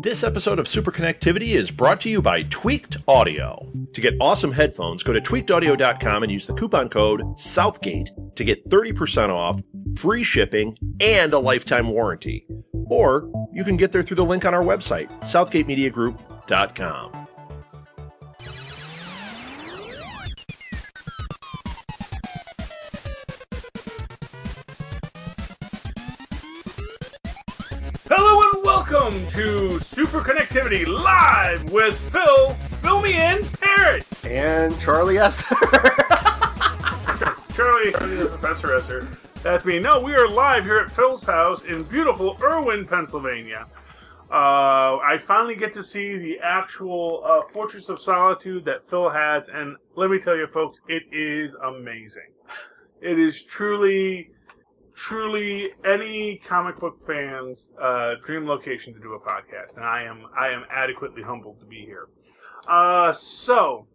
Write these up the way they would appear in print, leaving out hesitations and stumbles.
This episode of Superconnectivity is brought to you by Tweaked Audio. To get awesome headphones, go to tweakedaudio.com and use the coupon code Southgate to get 30% off, free shipping, and a lifetime warranty. Or you can get there through the link on our website, southgatemediagroup.com. Hello and welcome to Superconnectivity Live with Phil, fill me in, Harris. And Charlie Esther. Yes, Charlie the Professor Esther. That's me. No, we are live here at Phil's house in beautiful Irwin, Pennsylvania. I finally get to see the actual Fortress of Solitude that Phil has, and let me tell you folks, it is amazing. It is truly any comic book fan's dream location to do a podcast, and I am adequately humbled to be here. So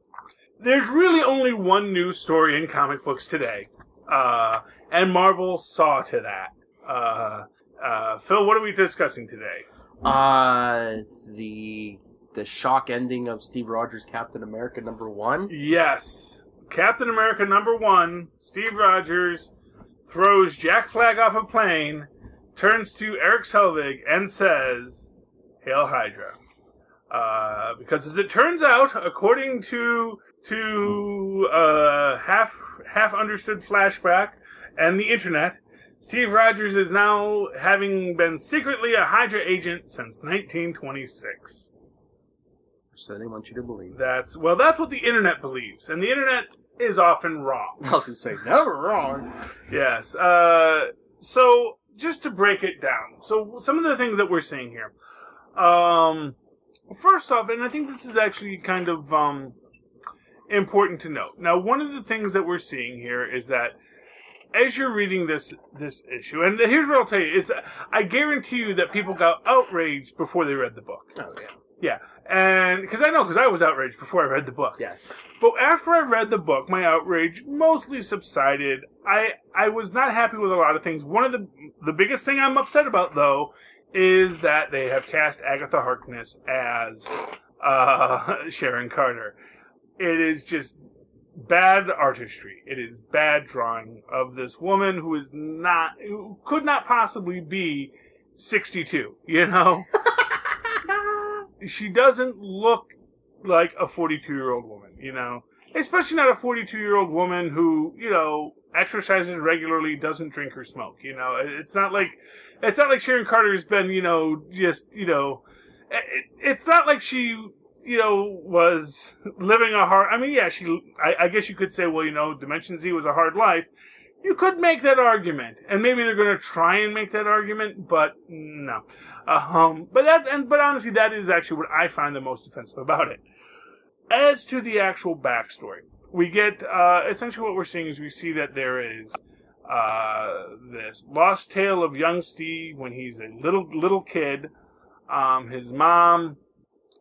there's really only one news story in comic books today, and Marvel saw to that. Phil, what are we discussing today? The shock ending of Steve Rogers' Captain America #1. Yes, Captain America #1. Steve Rogers throws Jack Flag off a plane, turns to Eric Selvig, and says, "Hail Hydra." Because as it turns out, according to half understood flashback and the internet, Steve Rogers is now having been secretly a Hydra agent since 1926. So they want you to believe. That's what the internet believes, and the internet is often wrong. I was going to say, never wrong. Yes. So just to break it down, so some of the things that we're seeing here. First off, and I think this is actually kind of important to note. Now, one of the things that we're seeing here is that as you're reading this issue, and here's what I'll tell you: I guarantee you that people got outraged before they read the book. Oh yeah. Yeah, and because I was outraged before I read the book. Yes. But after I read the book, my outrage mostly subsided. I was not happy with a lot of things. One of the biggest thing I'm upset about, though, is that they have cast Agatha Harkness as Sharon Carter. It is just bad artistry. It is bad drawing of this woman who could not possibly be 62, you know? She doesn't look like a 42-year-old woman, you know? Especially not a 42-year-old woman who, you know, exercises regularly, doesn't drink or smoke, you know? It's not like Sharon Carter's been, you know, just, you know... It's not like she, you know, was living a hard... I mean, yeah, I guess you could say, well, you know, Dimension Z was a hard life. You could make that argument, and maybe they're going to try and make that argument, but no. But honestly, that is actually what I find the most offensive about it. As to the actual backstory, we get essentially what we're seeing is we see that there is this lost tale of young Steve when he's a little kid. His mom,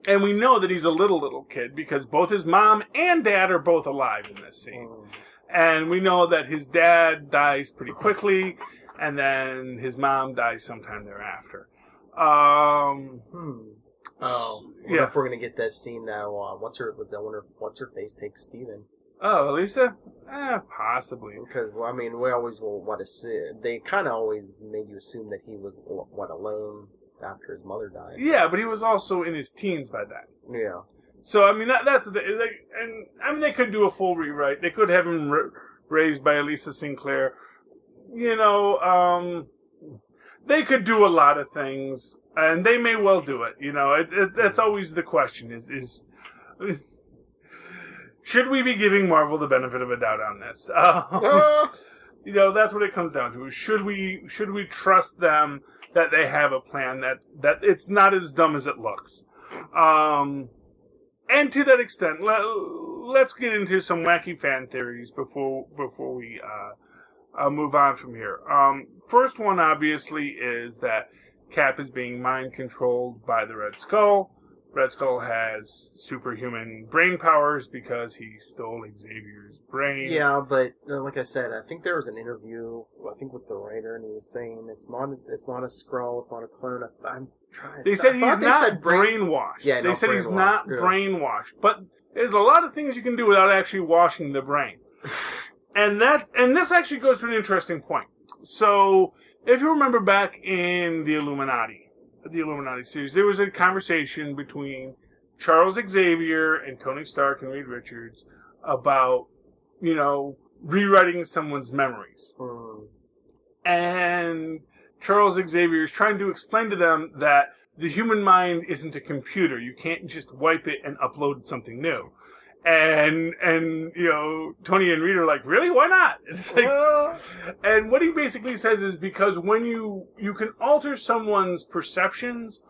and we know that he's a little kid because both his mom and dad are both alive in this scene. And we know that his dad dies pretty quickly, and then his mom dies sometime thereafter. If we're gonna get that scene now, what's her face takes Steven? Oh, Lisa? Possibly. Because I mean, we always will want to see. They kind of always made you assume that he was alone after his mother died. Yeah, but he was also in his teens by then. Yeah. So, I mean, that's the thing. And I mean, they could do a full rewrite. They could have him raised by Elisa Sinclair. You know, they could do a lot of things, and they may well do it. You know, that's always the question: is should we be giving Marvel the benefit of a doubt on this? You know, that's what it comes down to. Should we trust them that they have a plan that it's not as dumb as it looks? And to that extent, let's get into some wacky fan theories before we move on from here. First one, obviously, is that Cap is being mind-controlled by the Red Skull. Red Skull has superhuman brain powers because he stole Xavier's brain. Yeah, but like I said, I think there was an interview, I think with the writer, and he was saying it's not a Skrull, it's not a clone. I'm They said he's not brainwashed. Yeah, they said he's not brainwashed. But there's a lot of things you can do without actually washing the brain. And this actually goes to an interesting point. So, if you remember back in the Illuminati series, there was a conversation between Charles Xavier and Tony Stark and Reed Richards about, rewriting someone's memories. And Charles Xavier is trying to explain to them that the human mind isn't a computer. You can't just wipe it and upload something new. And Tony and Reed are like, really? Why not? It's like, and what he basically says is because when you can alter someone's perceptions,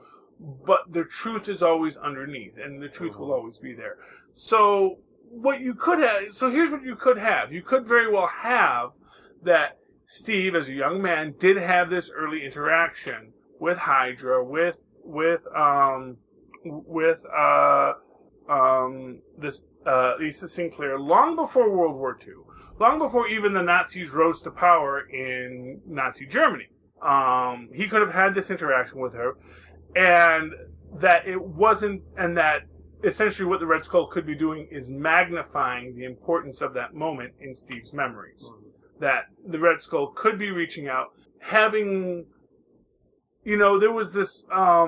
but the truth is always underneath, and the truth will always be there. So here's what you could have. You could very well have that Steve, as a young man, did have this early interaction with Hydra, with Lisa Sinclair, long before World War II, long before even the Nazis rose to power in Nazi Germany. He could have had this interaction with her, and that essentially what the Red Skull could be doing is magnifying the importance of that moment in Steve's memories. That the Red Skull could be reaching out, having, there was this, I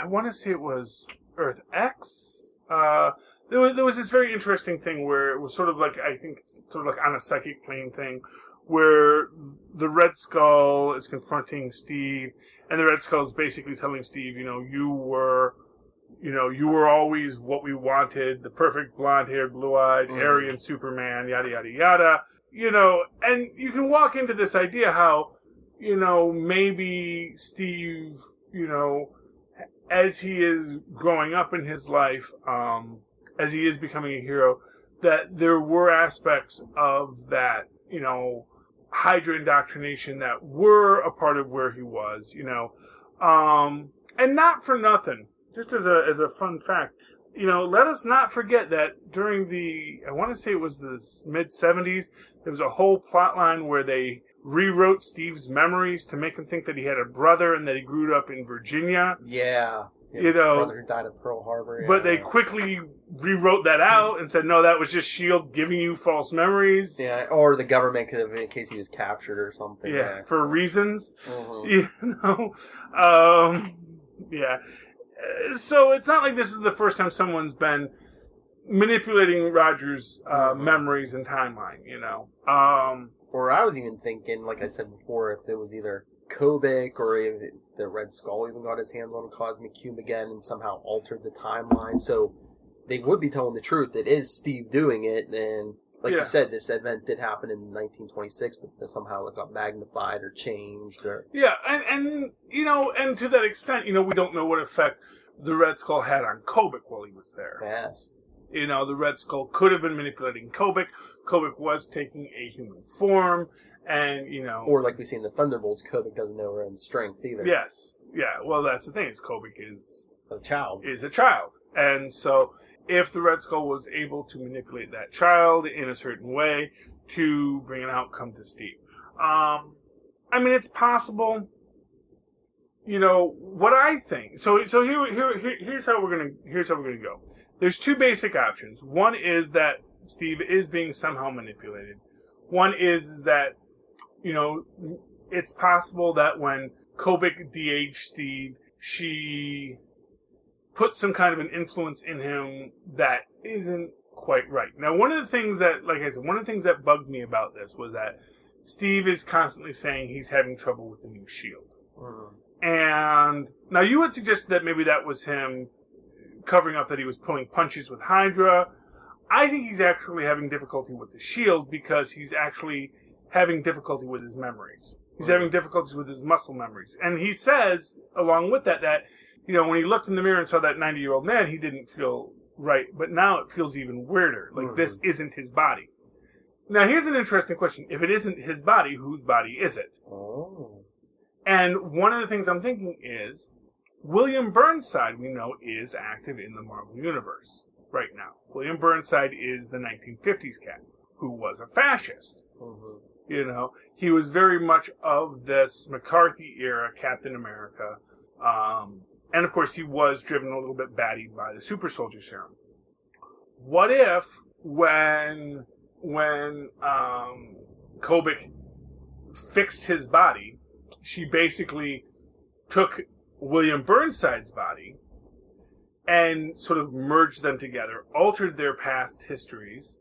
want to say it was Earth X. There was this very interesting thing where it was sort of like, I think, sort of like on a psychic plane thing, where the Red Skull is confronting Steve, and the Red Skull is basically telling Steve, you were always what we wanted, the perfect blonde-haired, blue-eyed, Aryan Superman, yada, yada, yada. And you can walk into this idea how, maybe Steve, as he is growing up in his life, as he is becoming a hero, that there were aspects of that, Hydra indoctrination that were a part of where he was, and not for nothing, just as a fun fact, let us not forget that during I want to say it was the mid-'70s, there was a whole plot line where they rewrote Steve's memories to make him think that he had a brother and that he grew up in Virginia. Yeah. His brother who died at Pearl Harbor. Yeah. But they quickly rewrote that out and said, no, that was just S.H.I.E.L.D. giving you false memories. Yeah, or the government could have, in case he was captured or something. Yeah, for reasons. Yeah. So it's not like this is the first time someone's been manipulating Roger's memories and timeline, Or I was even thinking, like I said before, if it was either Kobik or if the Red Skull even got his hands on a cosmic cube again and somehow altered the timeline. So they would be telling the truth. It is Steve doing it, and like you said, this event did happen in 1926, but somehow it got magnified or changed. Yeah, and to that extent, we don't know what effect the Red Skull had on Kobik while he was there. Yes. The Red Skull could have been manipulating Kobik. Kobik was taking a human form, and, Or like we see in the Thunderbolts, Kobik doesn't know her own strength either. Yes. Yeah, well, that's the thing, is Kobik is a child. And so, if the Red Skull was able to manipulate that child in a certain way to bring an outcome to Steve. It's possible. What I think. So here's how we're gonna go. There's two basic options. One is that Steve is being somehow manipulated. One is that, it's possible that when Kobik de-aged Steve, she put some kind of an influence in him that isn't quite right. Now, one of the things that bugged me about this was that Steve is constantly saying he's having trouble with the new shield. And now you had suggested that maybe that was him covering up that he was pulling punches with Hydra. I think he's actually having difficulty with the shield because he's actually having difficulty with his memories. He's having difficulties with his muscle memories. And he says, along with that, when he looked in the mirror and saw that 90-year-old man, he didn't feel right. But now it feels even weirder. Like, this isn't his body. Now, here's an interesting question. If it isn't his body, whose body is it? Oh. And one of the things I'm thinking is, William Burnside, we know, is active in the Marvel Universe right now. William Burnside is the 1950s cat who was a fascist. He was very much of this McCarthy era Captain America. And of course, he was driven a little bit batty by the super soldier serum. What if when Kobik fixed his body, she basically took William Burnside's body and sort of merged them together, altered their past histories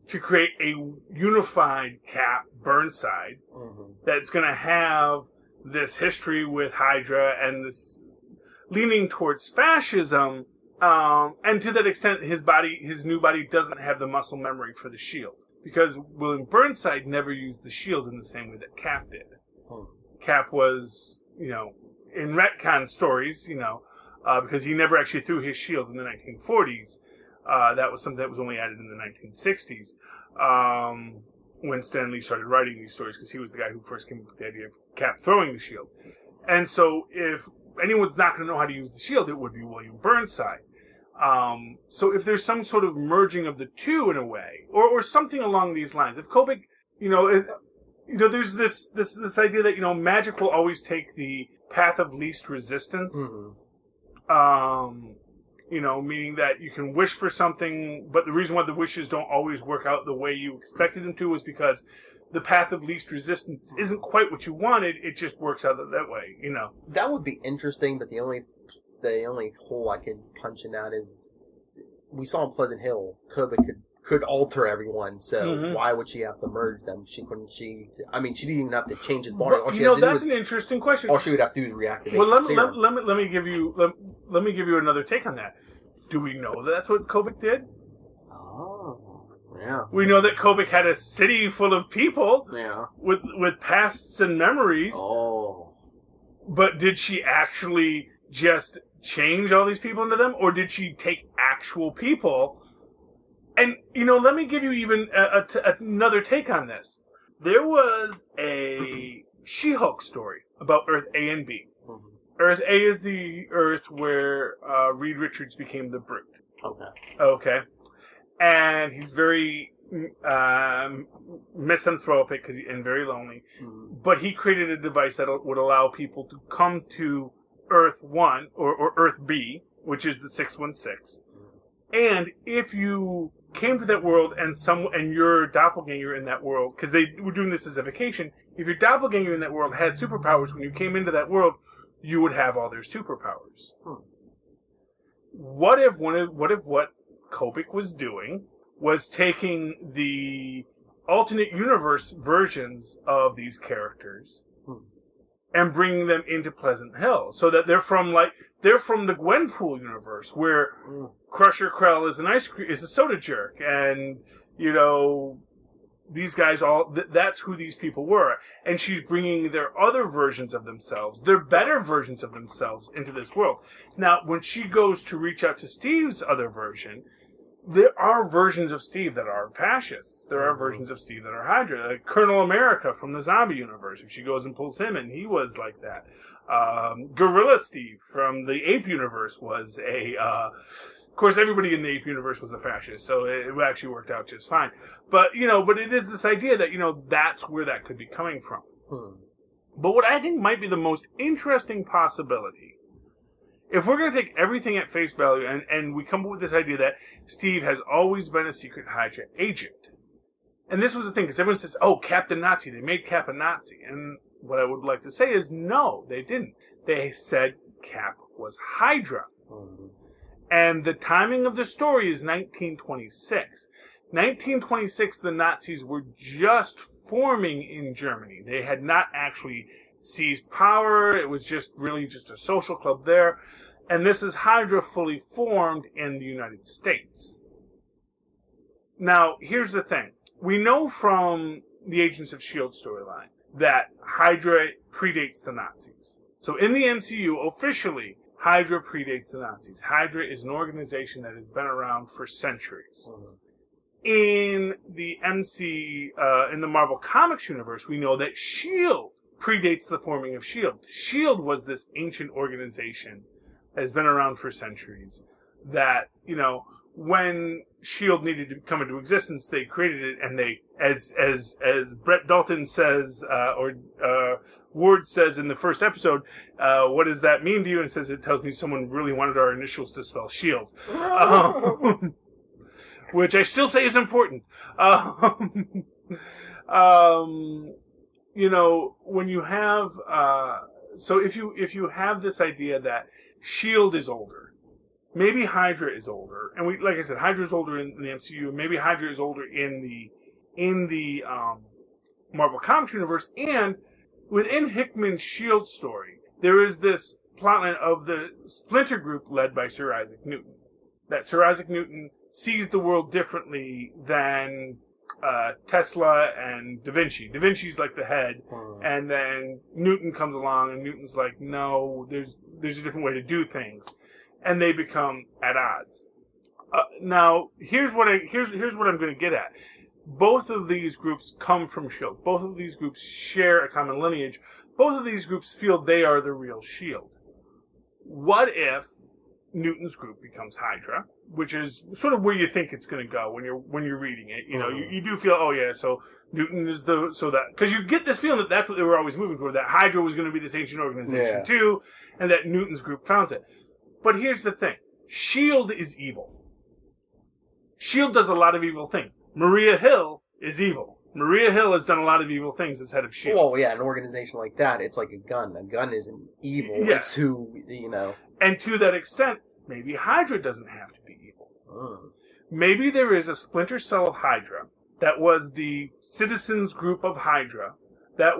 to create a unified Cap Burnside that's going to have this history with Hydra and this leaning towards fascism, and to that extent, his new body doesn't have the muscle memory for the shield, because William Burnside never used the shield in the same way that Cap did. Cap was, in retcon stories, because he never actually threw his shield in the 1940s. That was something that was only added in the 1960s, when Stan Lee started writing these stories, because he was the guy who first came up with the idea of Cap throwing the shield. And so if anyone's not going to know how to use the shield, it would be William Burnside. So if there's some sort of merging of the two in a way, or something along these lines, if Kobik, there's this idea that, magic will always take the path of least resistance. Meaning that you can wish for something, but the reason why the wishes don't always work out the way you expected them to is because the path of least resistance isn't quite what you wanted. It just works out that way, That would be interesting, but the only hole I could punch in that is, we saw in Pleasant Hill, Kobik could alter everyone, so why would she have to merge them? She didn't even have to change his body. That's an interesting question. All she would have to do is reactivate the serum. Let me give you another take on that. Do we know that that's what Kobik did? Oh, yeah. We know that Kobik had a city full of people with pasts and memories. Oh. But did she actually just change all these people into them, or did she take actual people? And, let me give you even another take on this. There was a She-Hulk story about Earth A and B. Earth A is the Earth where Reed Richards became the Brute. Okay. And he's very misanthropic and very lonely. But he created a device that would allow people to come to Earth 1, or Earth B, which is the 616. And if you came to that world and your doppelganger in that world, because they were doing this as a vacation, if your doppelganger in that world had superpowers, when you came into that world, you would have all their superpowers. What if what Kobik was doing was taking the alternate universe versions of these characters and bringing them into Pleasant Hill, so that they're from the Gwenpool universe, where Crusher Krell is a soda jerk, and these guys that's who these people were, and she's bringing their other versions of themselves, their better versions of themselves, into this world. Now, when she goes to reach out to Steve's other version, there are versions of Steve that are fascists. There are versions of Steve that are Hydra. Like Colonel America from the zombie universe, if she goes and pulls him in, he was like that. Gorilla Steve from the Ape universe was of course, everybody in the Ape universe was a fascist, so it actually worked out just fine. But it is this idea that, that's where that could be coming from. But what I think might be the most interesting possibility, if we're going to take everything at face value and we come up with this idea that Steve has always been a secret Hydra agent, and this was the thing, because everyone says, oh, Captain Nazi, they made Cap a Nazi. And what I would like to say is, no, they didn't. They said Cap was Hydra. And the timing of the story is 1926. 1926, the Nazis were just forming in Germany. They had not actually seized power. It was just a social club there. And this is Hydra fully formed in the United States. Now, here's the thing. We know from the Agents of S.H.I.E.L.D. storyline that Hydra predates the Nazis. So in the MCU, officially, Hydra predates the Nazis. Hydra is an organization that has been around for centuries. In the in the Marvel Comics universe, we know that S.H.I.E.L.D. predates the forming of S.H.I.E.L.D. S.H.I.E.L.D. was this ancient organization that has been around for centuries that, when S.H.I.E.L.D. needed to come into existence, they created it, and they, as Brett Dalton says, or Ward says in the first episode, what does that mean to you? And says, it tells me someone really wanted our initials to spell shield. Which I still say is important. You know, when you have, so if you have this idea that S.H.I.E.L.D. is older, maybe Hydra is older, and like I said, Hydra is older in the MCU. Maybe Hydra is older in the Marvel Comics universe, and within Hickman's S.H.I.E.L.D. story, there is this plotline of the Splinter Group led by Sir Isaac Newton. That Sir Isaac Newton sees the world differently than Tesla and Da Vinci. Da Vinci's like the head, and then Newton comes along, and Newton's like, no, there's a different way to do things. And they become at odds. Now, here's what I'm going to get at. Both of these groups come from S.H.I.E.L.D. Both of these groups share a common lineage. Both of these groups feel they are the real S.H.I.E.L.D. What if Newton's group becomes Hydra, which is sort of where you think it's going to go when you're reading it. You know, you do feel, oh yeah, so Newton is because you get this feeling that that's what they were always moving for. That Hydra was going to be this ancient organization too, and that Newton's group founds it. But here's the thing. S.H.I.E.L.D. is evil. S.H.I.E.L.D. does a lot of evil things. Maria Hill is evil. Maria Hill has done a lot of evil things as head of S.H.I.E.L.D. Well, yeah, an organization like that, it's like a gun. A gun isn't evil. Yeah. It's who, you know. And to that extent, maybe Hydra doesn't have to be evil. Maybe there is a splinter cell of Hydra that was the citizens group of Hydra that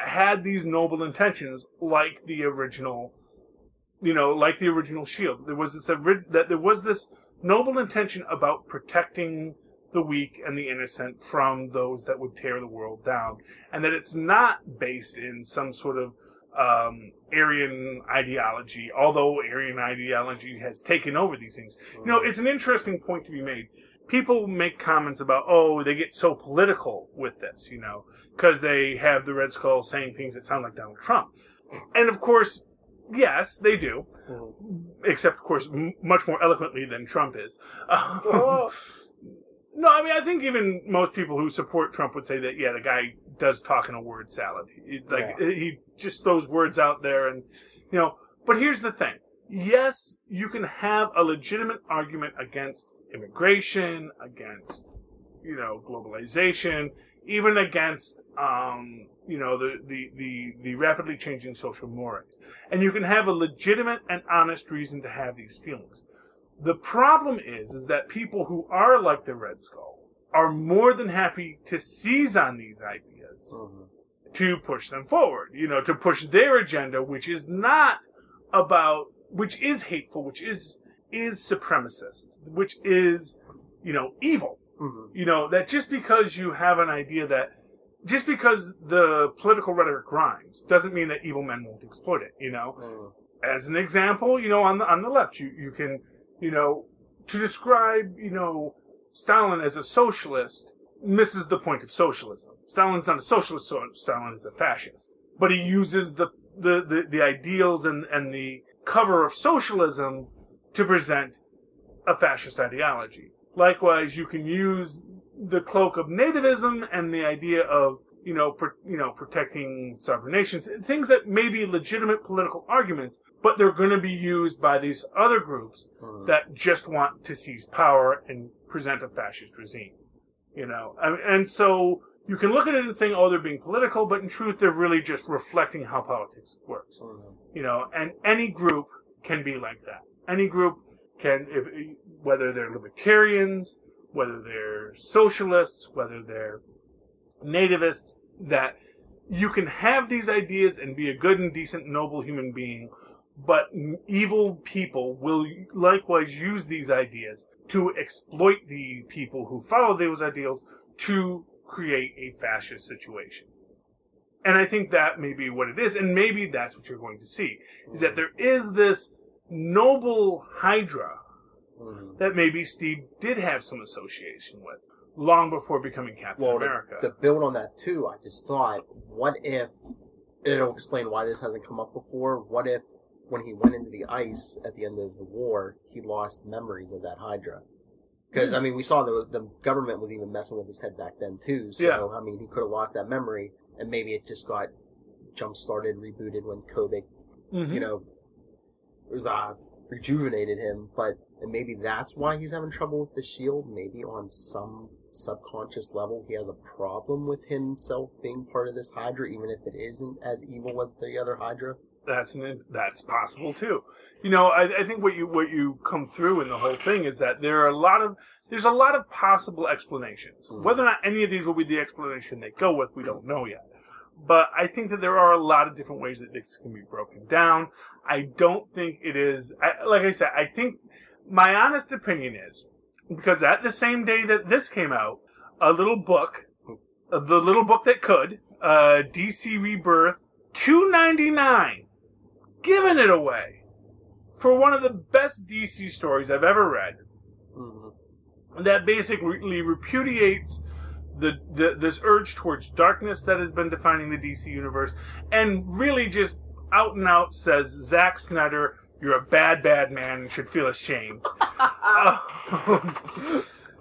had these noble intentions like the original S.H.I.E.L.D. There was this noble intention about protecting the weak and the innocent from those that would tear the world down, and that it's not based in some sort of Aryan ideology, although Aryan ideology has taken over these things. You know, it's an interesting point to be made. People make comments about, oh, they get so political with this, you know, because they have the Red Skull saying things that sound like Donald Trump. And of course, yes, they do. Except, of course, much more eloquently than Trump is. No, I mean, I think even most people who support Trump would say that, yeah, the guy does talk in a word salad. He just throws words out there and, you know. But here's the thing. Yes, you can have a legitimate argument against immigration, against, you know, globalization, even against, you know, the rapidly changing social mores. And you can have a legitimate and honest reason to have these feelings. The problem is that people who are like the Red Skull are more than happy to seize on these ideas to push them forward, you know, to push their agenda, which is hateful, which is supremacist, which is, you know, evil. You know, that just because you have an idea just because the political rhetoric rhymes doesn't mean that evil men won't exploit it, you know. As an example, you know, on the left, you can, you know, to describe, you know, Stalin as a socialist misses the point of socialism. Stalin's not a socialist, Stalin is a fascist. But he uses the ideals and the cover of socialism to present a fascist ideology. Likewise, you can use the cloak of nativism and the idea of, protecting sovereign nations, things that may be legitimate political arguments, but they're going to be used by these other groups that just want to seize power and present a fascist regime. And so you can look at it and say, oh, they're being political, but in truth, they're really just reflecting how politics works. And any group can be like that. Any group can, whether they're libertarians, whether they're socialists, whether they're nativists, that you can have these ideas and be a good and decent, noble human being, but evil people will likewise use these ideas to exploit the people who follow those ideals to create a fascist situation. And I think that may be what it is, and maybe that's what you're going to see, is that there is this noble hydra that maybe Steve did have some association with long before becoming Captain America. To build on that too, I just thought, what if, it'll explain why this hasn't come up before, what if when he went into the ice at the end of the war, he lost memories of that Hydra. Because, I mean, we saw the government was even messing with his head back then, too. So, I mean, he could have lost that memory, and maybe it just got jump-started, rebooted when Kobik, you know, rejuvenated him. But maybe that's why he's having trouble with the shield. Maybe on some subconscious level he has a problem with himself being part of this Hydra, even if it isn't as evil as the other Hydra. That's possible too. You know, I think what you come through in the whole thing is that there's a lot of possible explanations. Whether or not any of these will be the explanation they go with, we don't know yet. But I think that there are a lot of different ways that this can be broken down. I don't think it is, like I said, I think my honest opinion is, because at the same day that this came out, a little book, the little book that could, DC Rebirth, $2.99, giving it away for one of the best DC stories I've ever read. That basically repudiates this urge towards darkness that has been defining the DC universe, and really just out and out says, Zack Snyder, you're a bad, bad man and should feel ashamed.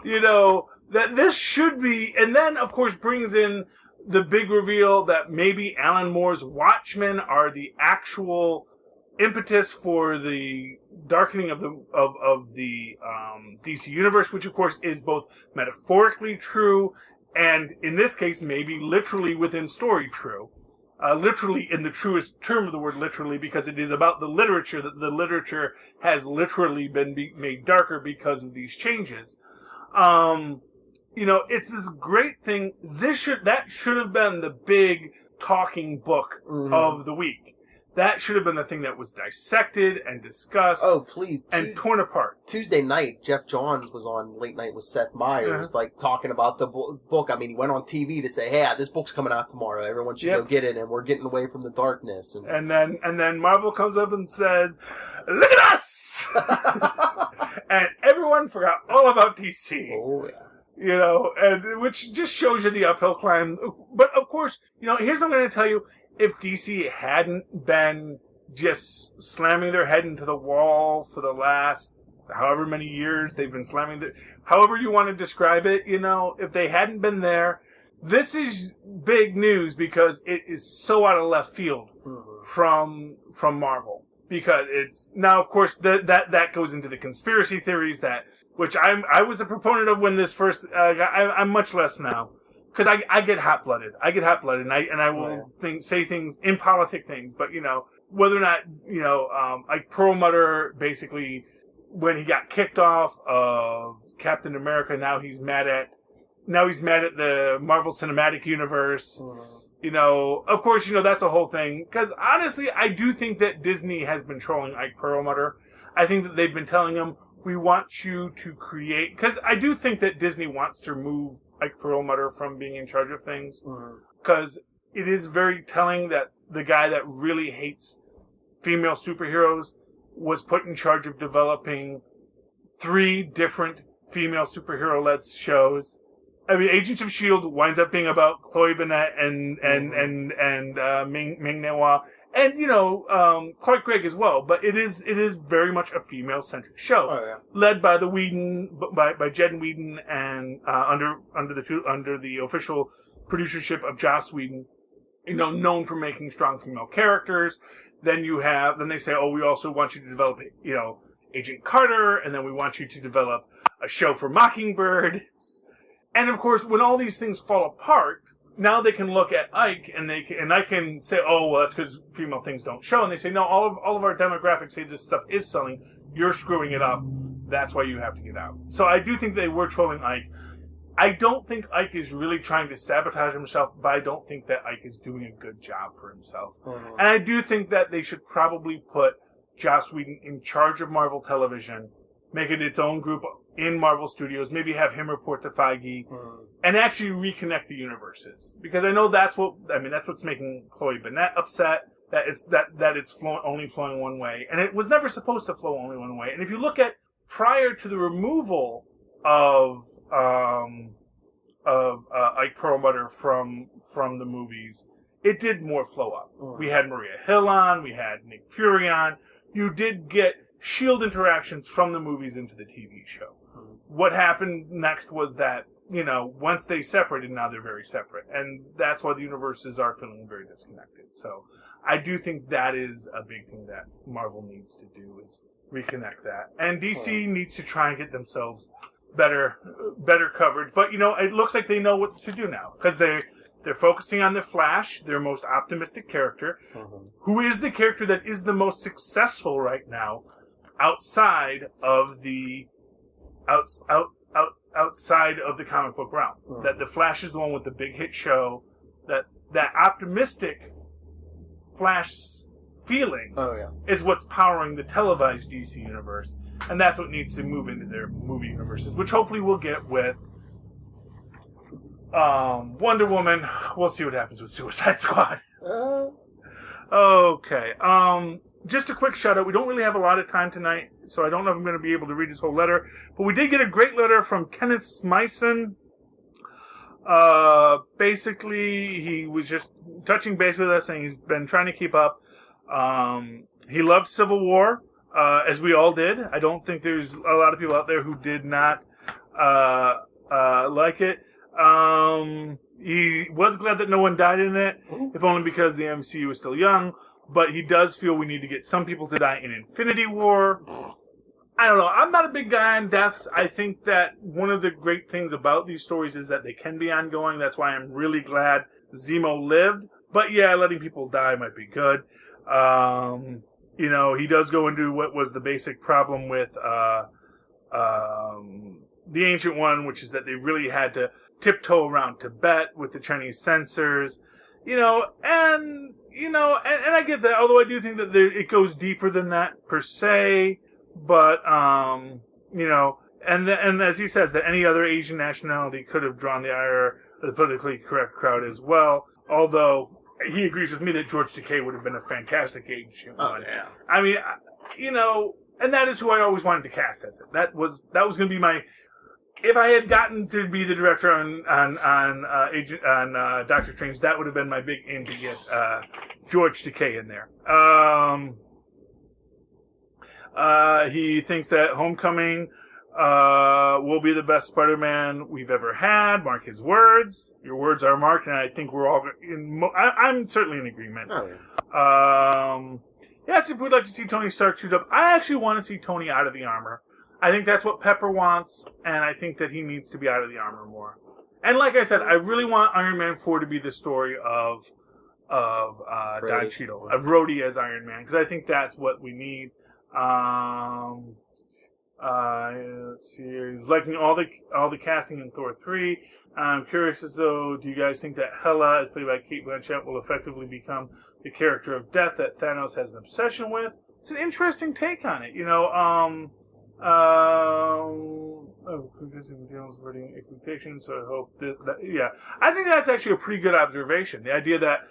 You know, that this should be, and then of course brings in the big reveal that maybe Alan Moore's Watchmen are the actual impetus for the darkening of the DC universe, which of course is both metaphorically true and in this case maybe literally within story true. Literally in the truest term of the word literally, because it is about the literature, that the literature has literally been made darker because of these changes. You know, it's this great thing. That should have been the big talking book of the week. That should have been the thing that was dissected and discussed. Oh, please. And torn apart. Tuesday night, Jeff Johns was on Late Night with Seth Meyers, like talking about the book. I mean, he went on TV to say, "Hey, this book's coming out tomorrow. Everyone should go get it, and we're getting away from the darkness." And then Marvel comes up and says, "Look at us!" And everyone forgot all about DC. Oh yeah. You know, and which just shows you the uphill climb. But of course, you know, here's what I'm going to tell you. If DC hadn't been just slamming their head into the wall for the last however many years they've been slamming however you want to describe it, you know, if they hadn't been there, this is big news because it is so out of left field from Marvel. Because it's now, of course, that goes into the conspiracy theories which I was a proponent of when this first. I'm much less now. Because I get hot-blooded. And I will say things, impolitic things. But, you know, whether or not, you know, like Perlmutter, basically, when he got kicked off of Captain America, now he's mad at the Marvel Cinematic Universe. You know, of course, you know, that's a whole thing. Because, honestly, I do think that Disney has been trolling Ike Perlmutter. I think that they've been telling him, we want you to create... Because I do think that Disney wants to remove Ike Perlmutter from being in charge of things, because it is very telling that the guy that really hates female superheroes was put in charge of developing 3 different female superhero-led shows. I mean, Agents of S.H.I.E.L.D. winds up being about Chloe Bennet and Ming-Na Wen, and, you know, Clark Gregg as well. But it is very much a female-centric show, led by by Jed Whedon and under the official producership of Joss Whedon. You know, known for making strong female characters. Then they say, oh, we also want you to develop, you know, Agent Carter, and then we want you to develop a show for Mockingbird. And of course, when all these things fall apart, now they can look at Ike and I can say, oh, well, that's because female things don't show. And they say, no, all of our demographics say this stuff is selling. You're screwing it up. That's why you have to get out. So I do think they were trolling Ike. I don't think Ike is really trying to sabotage himself, but I don't think that Ike is doing a good job for himself. And I do think that they should probably put Joss Whedon in charge of Marvel Television, make it its own group in Marvel Studios, maybe have him report to Feige, and actually reconnect the universes. Because I know that's what's making Chloe Bennet upset, that it's only flowing one way. And it was never supposed to flow only one way. And if you look at prior to the removal of Ike Perlmutter from the movies, it did more flow up. We had Maria Hill on, we had Nick Fury on, you did get S.H.I.E.L.D. interactions from the movies into the TV show. What happened next was that, once they separated, now they're very separate. And that's why the universes are feeling very disconnected. So I do think that is a big thing that Marvel needs to do, is reconnect that. And DC needs to try and get themselves better coverage. But, it looks like they know what to do now. Because they're focusing on the Flash, their most optimistic character, who is the character that is the most successful right now outside of the outside of the comic book realm. That the Flash is the one with the big hit show. That optimistic Flash feeling is what's powering the televised DC universe, and that's what needs to move into their movie universes, which hopefully we'll get with Wonder Woman. We'll see what happens with Suicide Squad. Okay. Just a quick shout out. We don't really have a lot of time tonight, so I don't know if I'm going to be able to read his whole letter. But we did get a great letter from Kenneth Smyson. Basically, he was just touching base with us, saying he's been trying to keep up. He loved Civil War, as we all did. I don't think there's a lot of people out there who did not like it. He was glad that no one died in it, if only because the MCU is still young. But he does feel we need to get some people to die in Infinity War. I don't know. I'm not a big guy on deaths. I think that one of the great things about these stories is that they can be ongoing. That's why I'm really glad Zemo lived. But yeah, letting people die might be good. He does go into what was the basic problem with the Ancient One, which is that they really had to tiptoe around Tibet with the Chinese censors. And I get that, although I do think that it goes deeper than that per se, but, and as he says, that any other Asian nationality could have drawn the ire of the politically correct crowd as well, although he agrees with me that George Takei would have been a fantastic Ancient One. Yeah. I mean, and that is who I always wanted to cast as it. That was going to be my... If I had gotten to be the director on Doctor Strange, that would have been my big aim to get George Takei in there. He thinks that Homecoming will be the best Spider-Man we've ever had. Mark his words. Your words are marked, and I think we're all I'm certainly in agreement. Oh, yeah. Yes, if we'd like to see Tony Stark shoot up, I actually want to see Tony out of the armor. I think that's what Pepper wants, and I think that he needs to be out of the armor more. And like I said, I really want Iron Man 4 to be the story of Don Cheadle, of Rhodey as Iron Man, because I think that's what we need. Let's see here. He's liking all the casting in Thor 3. I'm curious as though, do you guys think that Hela, as played by Cate Blanchett, will effectively become the character of death that Thanos has an obsession with? It's an interesting take on it, expectations, so I hope that I think that's actually a pretty good observation. The idea that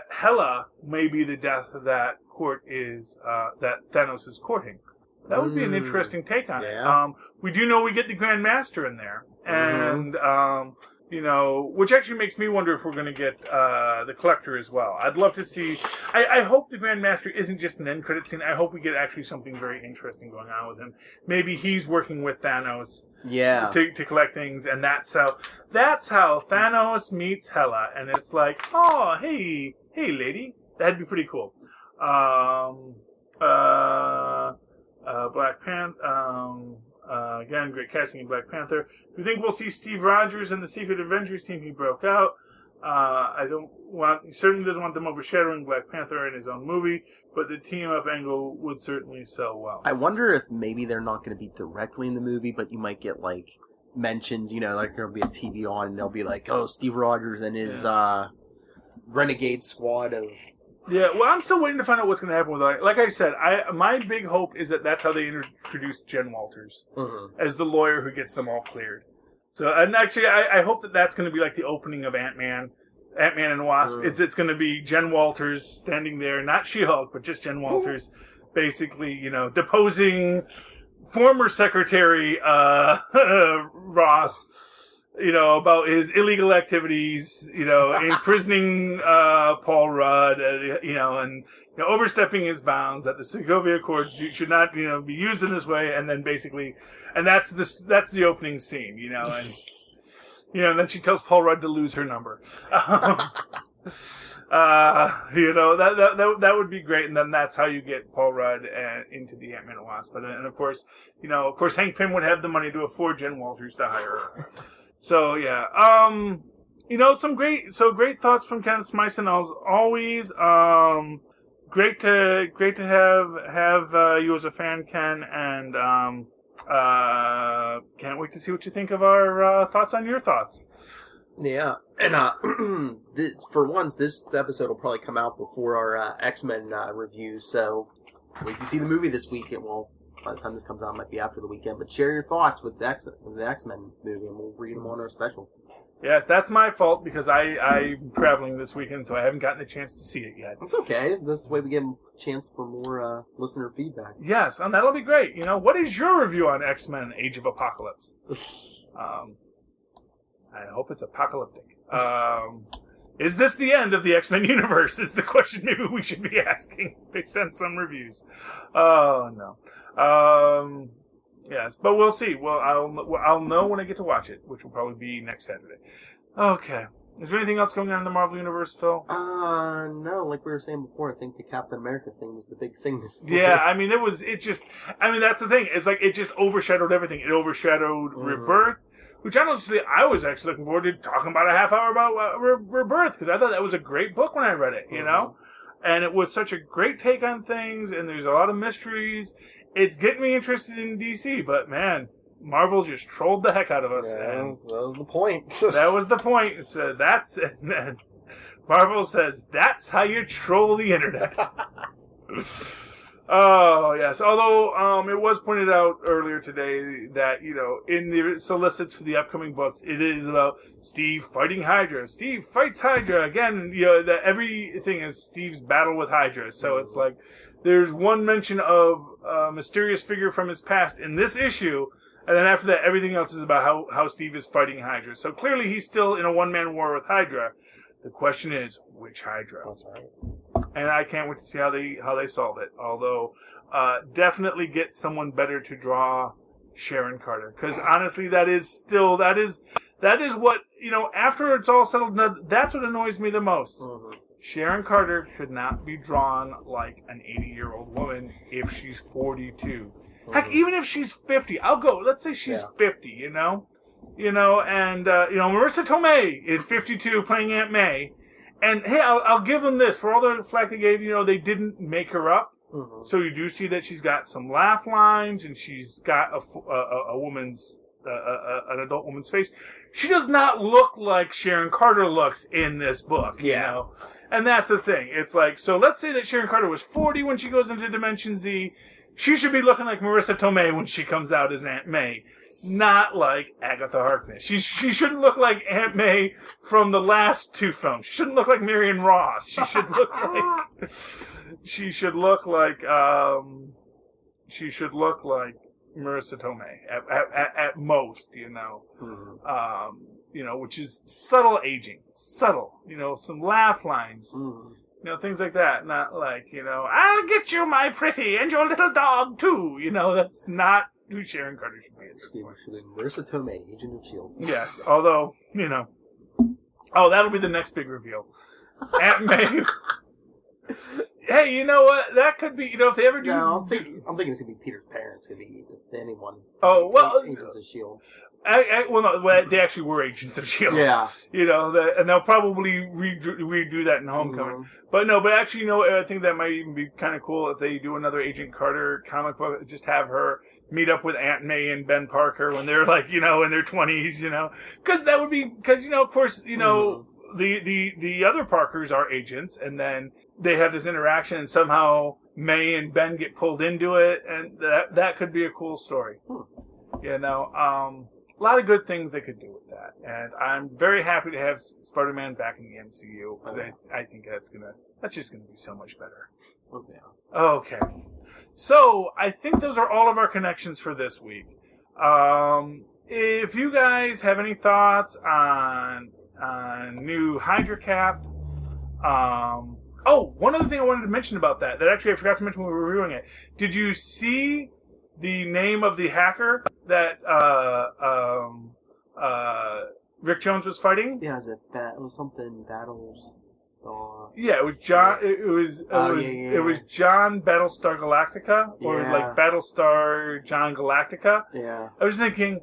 Hela may be the death that Thanos is courting. That would be an interesting take on it. We do know we get the Grand Master in there, and which actually makes me wonder if we're going to get the Collector as well. I'd love to see. I hope the Grand Master isn't just an end credit scene. I hope we get actually something very interesting going on with him. Maybe he's working with Thanos, to collect things, and that's how Thanos meets Hela, and it's like, oh, hey, lady, that'd be pretty cool. Black Panther. Again, great casting in Black Panther. Do you think we'll see Steve Rogers and the Secret Avengers team he broke out? He certainly doesn't want them overshadowing Black Panther in his own movie, but the team-up angle would certainly sell well. I wonder if maybe they're not going to be directly in the movie, but you might get, mentions, there'll be a TV on, and they'll be like, oh, Steve Rogers and his renegade squad of... Yeah, well, I'm still waiting to find out what's going to happen with it. Like I said, my big hope is that that's how they introduce Jen Walters as the lawyer who gets them all cleared. So, and actually, I hope that that's going to be like the opening of Ant-Man and Wasp. It's going to be Jen Walters standing there, not She-Hulk, but just Jen Walters, basically, deposing former Secretary Ross. about his illegal activities, imprisoning Paul Rudd, and overstepping his bounds, that the Sokovia Accords should not, be used in this way, and then basically, and that's the opening scene, and then she tells Paul Rudd to lose her number. That would be great, and then that's how you get Paul Rudd into the Ant-Man and Wasp. And of course, Hank Pym would have the money to afford Jen Walters to hire her. So yeah, some great thoughts from Kenneth Smyson as always. Great to have you as a fan, Ken, and can't wait to see what you think of our thoughts on your thoughts. Yeah, and for once, this episode will probably come out before our X-Men review. So if you see the movie this week, by the time this comes out, it might be after the weekend. But share your thoughts with the X-Men movie, and we'll read them on our special. Yes, that's my fault because I'm traveling this weekend, so I haven't gotten a chance to see it yet. It's okay. That's the way we get a chance for more listener feedback. Yes, and that'll be great. What is your review on X-Men: Age of Apocalypse? I hope it's apocalyptic. Is this the end of the X-Men universe? Is the question maybe we should be asking based on some reviews. Oh, no. Yes, but we'll see. Well, I'll know when I get to watch it, which will probably be next Saturday. Okay. Is there anything else going on in the Marvel Universe, Phil? No. Like we were saying before, I think the Captain America thing was the big thing this week. Yeah, that's the thing. It's like it just overshadowed everything. It overshadowed Rebirth. Which honestly, I was actually looking forward to talking about a half hour about Rebirth, because I thought that was a great book when I read it, And it was such a great take on things, and there's a lot of mysteries. It's getting me interested in DC, but man, Marvel just trolled the heck out of us. Yeah, and that was the point. That was the point. So that's it. And Marvel says, that's how you troll the internet. Oh, yes. Although it was pointed out earlier today that, in the solicits for the upcoming books, it is about Steve fighting Hydra. Steve fights Hydra. Again, that everything is Steve's battle with Hydra. So it's like there's one mention of a mysterious figure from his past in this issue, and then after that, everything else is about how Steve is fighting Hydra. So clearly he's still in a one-man war with Hydra. The question is, which Hydra? That's right. And I can't wait to see how they solve it. Although, definitely get someone better to draw Sharon Carter, because honestly, that is what after it's all settled. That's what annoys me the most. Mm-hmm. Sharon Carter should not be drawn like an 80-year-old woman if she's 42. Mm-hmm. Heck, even if she's 50, I'll go. Let's say she's 50. And Marisa Tomei is 52 playing Aunt May. And hey, I'll give them this for all the flack they gave. They didn't make her up, so you do see that she's got some laugh lines, and she's got a woman's an adult woman's face. She does not look like Sharon Carter looks in this book, And that's the thing. It's like, so let's say that Sharon Carter was 40 when she goes into Dimension Z. She should be looking like Marisa Tomei when she comes out as Aunt May, not like Agatha Harkness. She shouldn't look like Aunt May from the last two films. She shouldn't look like Marion Ross. She should look like Marisa Tomei at most, which is subtle aging, some laugh lines. Mm-hmm. Things like that. Not like, I'll get you, my pretty, and your little dog, too. That's not who Sharon Carter should be at this point. Marisa Tomei, Agent of S.H.I.E.L.D. Yes, although, that'll be the next big reveal. Aunt May. Hey, you know what? That could be, if they ever do... No, I'm thinking it's going to be Peter's parents. It's going to be anyone. Oh, well... Agents of S.H.I.E.L.D. They actually were Agents of S.H.I.E.L.D. Yeah. And they'll probably redo that in Homecoming. Mm-hmm. But actually, I think that might even be kind of cool if they do another Agent Carter comic book, just have her meet up with Aunt May and Ben Parker when they're like, in their 20s, because that would be, of course, the other Parkers are agents, and then they have this interaction, and somehow May and Ben get pulled into it, and that could be a cool story. A lot of good things they could do with that, and I'm very happy to have Spider-Man back in the MCU. I think that's just gonna be so much better. Okay. So I think those are all of our connections for this week. if you guys have any thoughts on new Hydra Cap, one other thing I wanted to mention about that actually I forgot to mention when we were reviewing it. Did you see the name of the hacker that Rick Jones was fighting? Yeah, it was something Battles. Yeah, it was John. It was John Battlestar Galactica, or like Battlestar John Galactica. Yeah. I was thinking,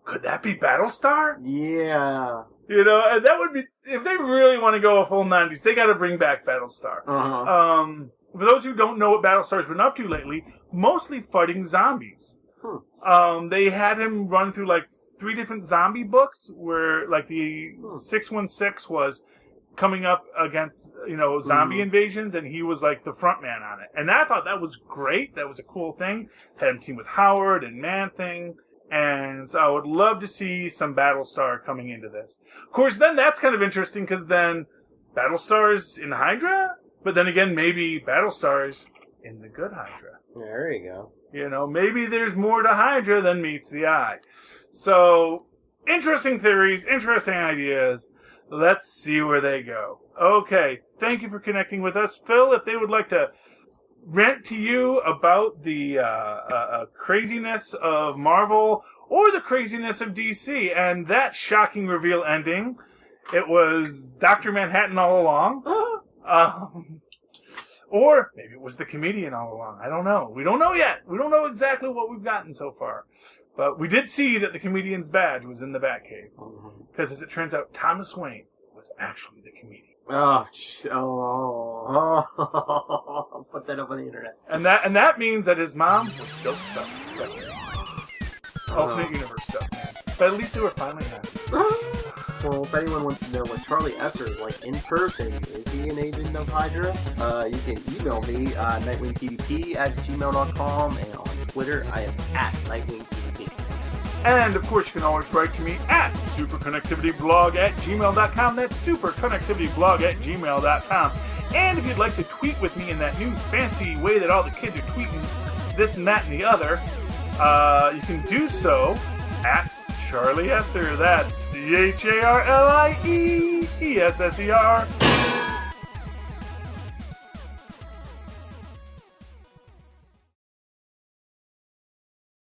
could that be Battlestar? Yeah. You know, and that would be, if they really want to go a full 90s, they got to bring back Battlestar. Uh-huh. For those who don't know what Battlestar's been up to lately, mostly fighting zombies. They had him run through like 3 different zombie books where like the 616 was coming up against, zombie invasions, and he was like the front man on it. And I thought that was great. That was a cool thing. Had him team with Howard and Man-Thing. And so I would love to see some Battlestar coming into this. Of course, then that's kind of interesting because then Battlestar's in Hydra, but then again, maybe Battlestar's in the good Hydra. There you go. Maybe there's more to Hydra than meets the eye. So, interesting theories, interesting ideas. Let's see where they go. Okay, thank you for connecting with us. Phil, if they would like to rant to you about the craziness of Marvel or the craziness of DC and that shocking reveal ending, it was Dr. Manhattan all along. Or maybe it was the comedian all along. I don't know. We don't know yet. We don't know exactly what we've gotten so far. But we did see that the comedian's badge was in the Batcave. Because as it turns out, Thomas Wayne was actually the comedian. I'll put that up on the internet. And that means that his mom was Silk Spectre. Alternate universe stuff, man. But at least they were finally happy. Well, if anyone wants to know what Charlie Esser is like in person, is he an agent of Hydra? You can email me, nightwingpdp@gmail.com, and on Twitter, I am @nightwingpdp. And, of course, you can always write to me at superconnectivityblog@gmail.com. That's superconnectivityblog@gmail.com. And if you'd like to tweet with me in that new fancy way that all the kids are tweeting this and that and the other, you can do so at Charlie Esser. That's CharlieEsser.